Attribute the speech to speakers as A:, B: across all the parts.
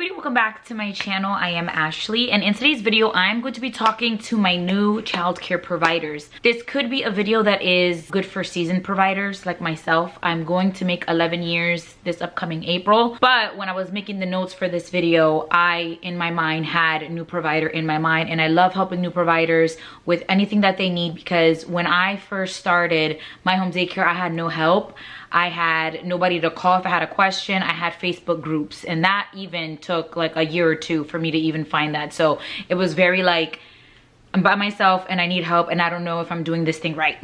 A: everybody, welcome back to my channel. I am Ashley, and in today's video I'm going to be talking to my new childcare providers. This could be a video that is good for seasoned providers like myself. I'm going to make 11 years this upcoming April, but when I was making the notes for this video, I in my mind had a new provider in my mind, and I love helping new providers with anything that they need, because when I first started my home daycare, I had no help. I had nobody to call if I had a question. I had Facebook groups, and that even took like a year or two for me to even find that. So it was very like, I'm by myself and I need help and I don't know if I'm doing this thing right.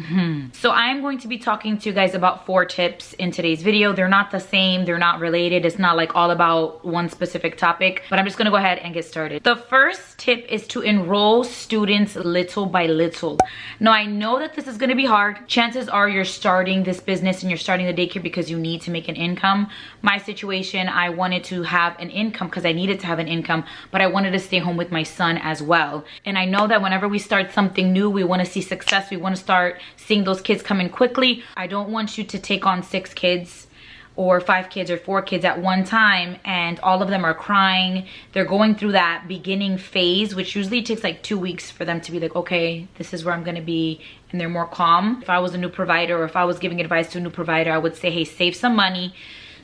A: So I'm going to be talking to you guys about 4 tips in today's video. They're not the same, they're not related. It's not like all about one specific topic, but I'm just gonna go ahead and get started. The first tip is to enroll students little by little. Now I know that this is gonna be hard. Chances are you're starting this business and you're starting the daycare because you need to make an income. My situation, I wanted to have an income because I needed to have an income, but I wanted to stay home with my son as well. And I know that whenever we start something new, we want to see success. We want to start seeing those kids come in quickly. I don't want you to take on 6 kids or 5 kids or 4 kids at one time and all of them are crying. They're going through that beginning phase, which usually takes like 2 weeks for them to be like, okay, this is where I'm going to be, and they're more calm. If I was a new provider, or if I was giving advice to a new provider, I would say, hey, save some money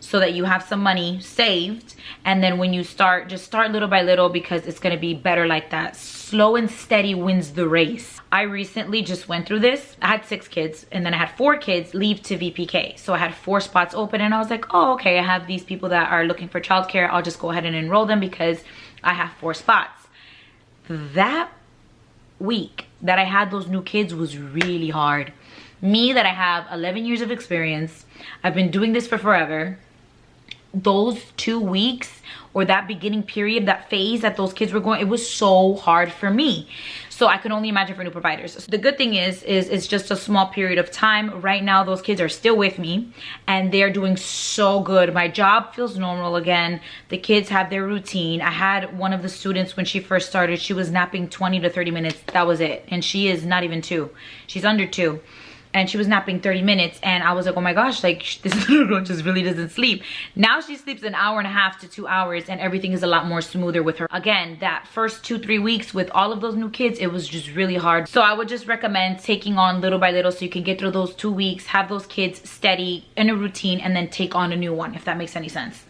A: so that you have some money saved, and then when you start, just start little by little, because it's going to be better like that. Slow and steady wins the race. I recently just went through this. I had 6 kids and then I had 4 kids leave to VPK, so I had 4 spots open, and I was like, oh, okay, I have these people that are looking for childcare. I'll just go ahead and enroll them because I have 4 spots. That week that I had those new kids was really hard. Me that I have 11 years of experience, I've been doing this for forever, those 2 weeks or that beginning period, that phase that those kids were going, it was so hard for me. So I can only imagine for new providers. So the good thing is it's just a small period of time. Right now those kids are still with me and they're doing so good. My job feels normal again. The kids have their routine. I had one of the students when she first started, she was napping 20 to 30 minutes. That was it. And she is not even 2. She's under 2. And she was napping 30 minutes, and I was like, oh my gosh, like this little girl just really doesn't sleep. Now she sleeps an hour and a half to 2 hours, and everything is a lot more smoother with her. Again, that first 2-3 weeks with all of those new kids, it was just really hard. So I would just recommend taking on little by little so you can get through those 2 weeks, have those kids steady in a routine, and then take on a new one, if that makes any sense.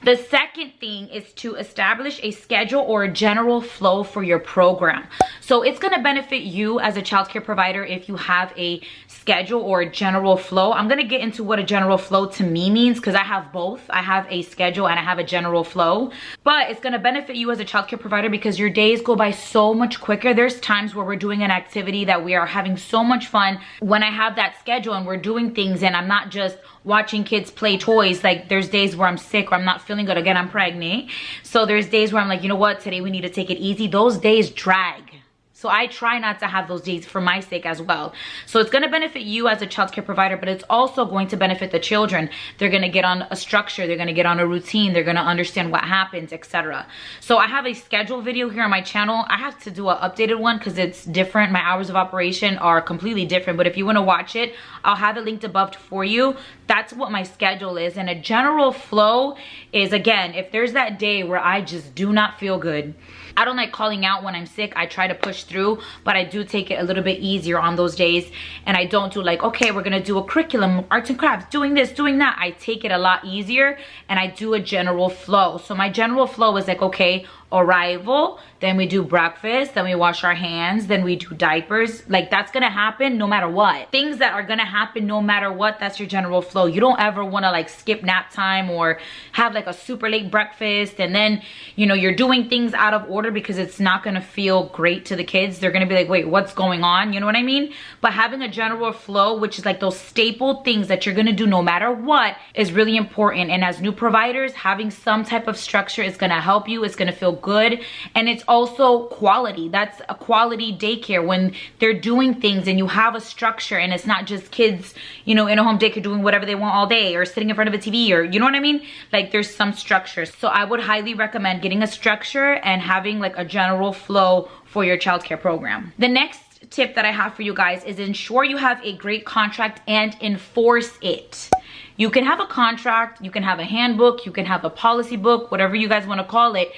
A: The second thing is to establish a schedule or a general flow for your program. So it's going to benefit you as a childcare provider if you have a schedule or a general flow. I'm going to get into what a general flow to me means, because I have both. I have a schedule and I have a general flow. But it's going to benefit you as a childcare provider because your days go by so much quicker. There's times where we're doing an activity that we are having so much fun. When I have that schedule and we're doing things and I'm not just watching kids play toys, like there's days where I'm sick or I'm not feeling good. Again, I'm pregnant, so there's days where I'm like, you know what, today we need to take it easy. Those days drag. So I try not to have those days for my sake as well. So it's going to benefit you as a childcare provider, but it's also going to benefit the children. They're going to get on a structure. They're going to get on a routine. They're going to understand what happens, etc. So I have a schedule video here on my channel. I have to do an updated one because it's different. My hours of operation are completely different. But if you want to watch it, I'll have it linked above for you. That's what my schedule is. And a general flow is, again, if there's that day where I just do not feel good, I don't like calling out when I'm sick. I try to push through, but I do take it a little bit easier on those days. And I don't do like, okay, we're gonna do a curriculum, arts and crafts, doing this, doing that. I take it a lot easier and I do a general flow. So my general flow is like, okay, arrival, then we do breakfast, then we wash our hands, then we do diapers. Like that's gonna happen no matter what. Things that are gonna happen no matter what, that's your general flow. You don't ever wanna like skip nap time or have like a super late breakfast and then, you know, you're doing things out of order, because it's not gonna feel great to the kids. They're gonna be like, wait, what's going on? You know what I mean? But having a general flow, which is like those staple things that you're gonna do no matter what, is really important. And as new providers, having some type of structure is gonna help you. It's gonna feel good, and it's also quality. That's a quality daycare when they're doing things and you have a structure, and it's not just kids, you know, in a home daycare doing whatever they want all day or sitting in front of a TV, or you know what I mean? Like there's some structure. So I would highly recommend getting a structure and having like a general flow for your childcare program. The next tip that I have for you guys is ensure you have a great contract and enforce it. You can have a contract, you can have a handbook, you can have a policy book, whatever you guys want to call it.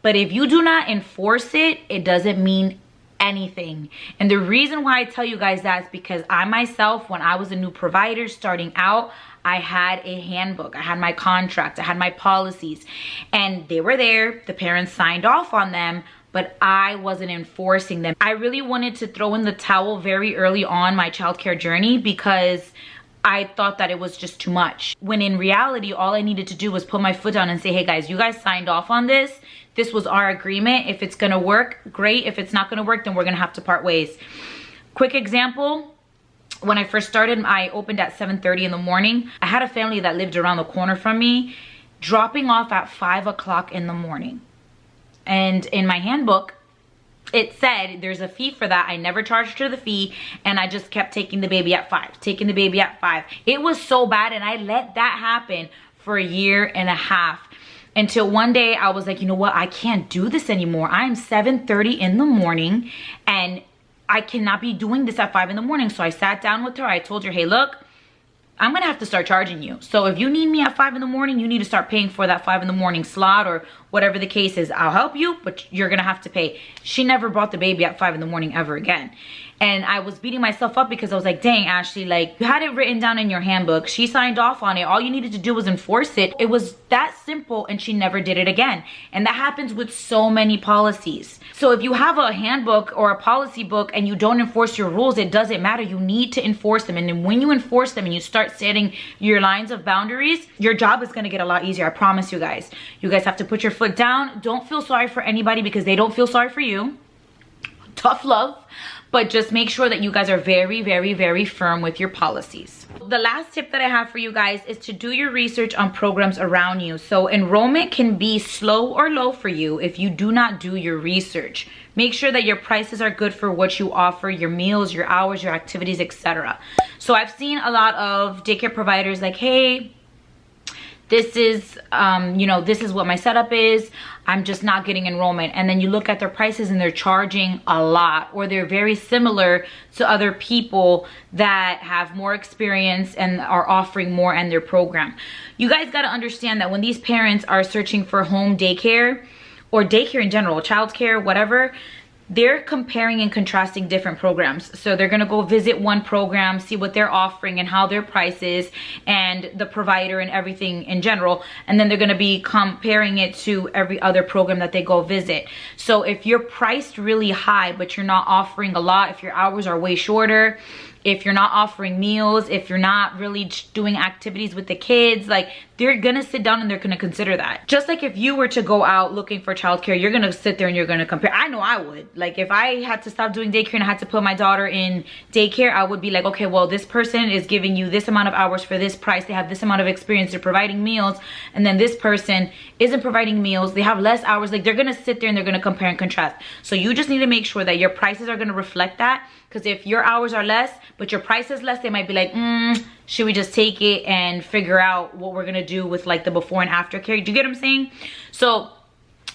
A: But if you do not enforce it, it doesn't mean anything. And the reason why I tell you guys that is because I myself, when I was a new provider starting out, I had a handbook, I had my contract, I had my policies, and they were there. The parents signed off on them, but I wasn't enforcing them. I really wanted to throw in the towel very early on my childcare journey because I thought that it was just too much. When in reality, all I needed to do was put my foot down and say, hey guys, you guys signed off on this. This was our agreement. If it's gonna work, great. If it's not gonna work, then we're gonna have to part ways. Quick example, when I first started, I opened at 7:30 in the morning. I had a family that lived around the corner from me, dropping off at 5 o'clock in the morning. And in my handbook, it said there's a fee for that. I never charged her the fee, and I just kept taking the baby at 5, taking the baby at 5. It was so bad, and I let that happen for a year and a half. Until one day I was like, you know what? I can't do this anymore. I'm 7:30 in the morning and I cannot be doing this at 5 in the morning. So I sat down with her. I told her, hey, look, I'm gonna have to start charging you. So if you need me at 5 in the morning, you need to start paying for that 5 in the morning slot or whatever the case is. I'll help you, but you're gonna have to pay. She never brought the baby at 5 in the morning ever again. And I was beating myself up because I was like, dang, Ashley, like, you had it written down in your handbook. She signed off on it. All you needed to do was enforce it. It was that simple, and she never did it again. And that happens with so many policies. So if you have a handbook or a policy book and you don't enforce your rules, it doesn't matter. You need to enforce them. And then when you enforce them and you start setting your lines of boundaries, your job is going to get a lot easier. I promise you guys. You guys have to put your foot down. Don't feel sorry for anybody because they don't feel sorry for you. Tough love. But just make sure that you guys are very, very, very firm with your policies. The last tip that I have for you guys is to do your research on programs around you. So enrollment can be slow or low for you if you do not do your research. Make sure that your prices are good for what you offer, your meals, your hours, your activities, etc. So I've seen a lot of daycare providers like, hey, this is, this is what my setup is. I'm just not getting enrollment. And then you look at their prices and they're charging a lot, or they're very similar to other people that have more experience and are offering more in their program. You guys got to understand that when these parents are searching for home daycare or daycare in general, childcare, whatever, they're comparing and contrasting different programs. So they're gonna go visit one program, see what they're offering and how their price is and the provider and everything in general. And then they're gonna be comparing it to every other program that they go visit. So if you're priced really high, but you're not offering a lot, if your hours are way shorter, if you're not offering meals, if you're not really doing activities with the kids, like, they're gonna sit down and they're gonna consider that. Just like if you were to go out looking for childcare, you're gonna sit there and you're gonna compare. I know I would. Like, if I had to stop doing daycare and I had to put my daughter in daycare, I would be like, okay, well, this person is giving you this amount of hours for this price. They have this amount of experience. They're providing meals. And then this person isn't providing meals. They have less hours. Like, they're gonna sit there and they're gonna compare and contrast. So you just need to make sure that your prices are gonna reflect that. Because if your hours are less, but your price is less, they might be like, should we just take it and figure out what we're gonna do with like the before and after care? Do you get what I'm saying? So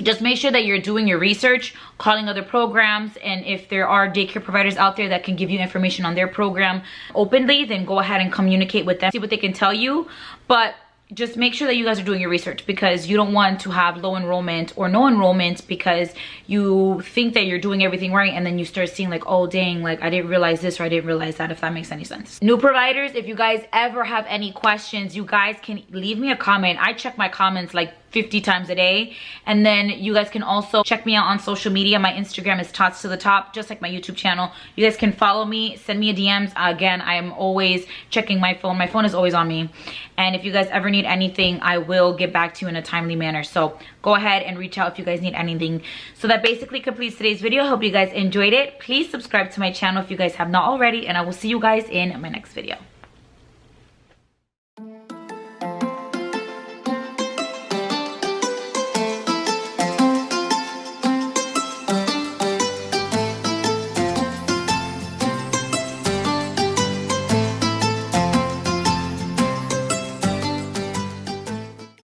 A: just make sure that you're doing your research, calling other programs, and if there are daycare providers out there that can give you information on their program openly, then go ahead and communicate with them, see what they can tell you. But just make sure that you guys are doing your research, because you don't want to have low enrollment or no enrollment because you think that you're doing everything right and then you start seeing like, oh dang, like I didn't realize this or I didn't realize that, if that makes any sense. New providers, if you guys ever have any questions, you guys can leave me a comment. I check my comments like 50 times a day. And then you guys can also check me out on social media. My Instagram is totstothetop, just like my YouTube channel. You guys can follow me, send me a DMs. Again, I am always checking my phone. My phone is always on me. And if you guys ever need anything, I will get back to you in a timely manner. So go ahead and reach out if you guys need anything. So that basically completes today's video. I hope you guys enjoyed it. Please subscribe to my channel if you guys have not already, and I will see you guys in my next video.